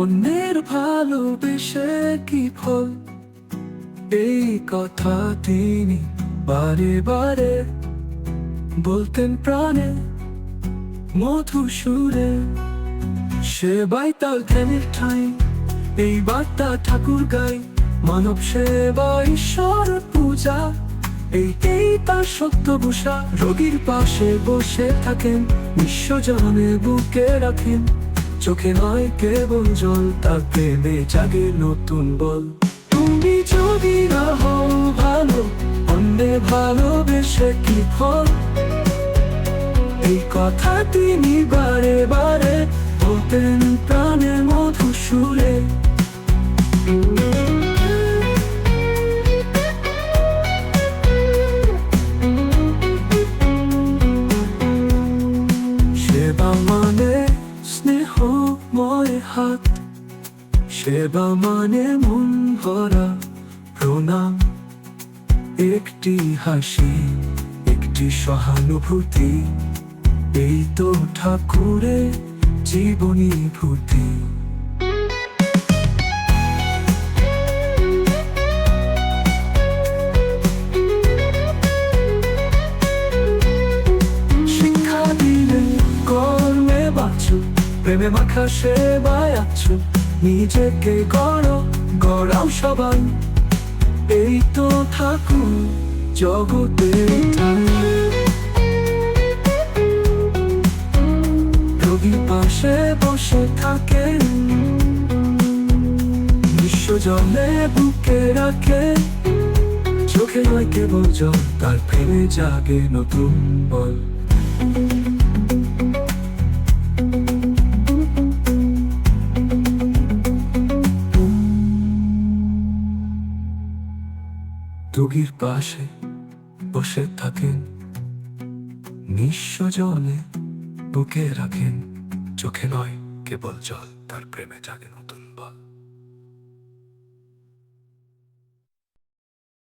অন্যের ভালোবেসে কি ফল, এই কথা তিনি বারে বারে বলতেন প্রাণে মধুর সুরে। সেবাই তার ধ্যানের ঠাঁই, এই বার্তা ঠাকুর গাই। মানব সেবা ঈশ্বর পূজা, এই তার সত্য ভূষা। রোগীর পাশে বসে থাকেন, বিশ্বজনে বুকে রাখেন। চোখে নয় কেবল জল, তার প্রেমে জাগে নতুন বল। তুমি যদি না হও ভালো, অন্যে ভালোবেসে কি ফল, এই কথা তিনি বারে বারে বলতেন প্রাণের মধুর সুরে। সেবা মানে স্নেহময় হাত, সেবা মানে মন ভরা প্রণাম। একটি হাসি, একটি সহানুভূতি, এই তো ঠাকুরের জীবনী ভূতি। শিক্ষা দিলে কর্মে বাঁচো, প্রেমে মাখা সেবায় আছো। নিজেকে গড়াও সবাই, এই তো ঠাকুর জগতের ঠাই। রোগীর পাশে বসে থাকেন, বিশ্বজনে বুকে রাখে। চোখে নয় কেবল জল, তার প্রেমে জাগে নতুন বল। রোগীর পাশে বসে থাকেন, নিঃস্ব জলে বুকে রাখেন। চোখে নয় কেবল জল, তার প্রেমে জাগে নতুন।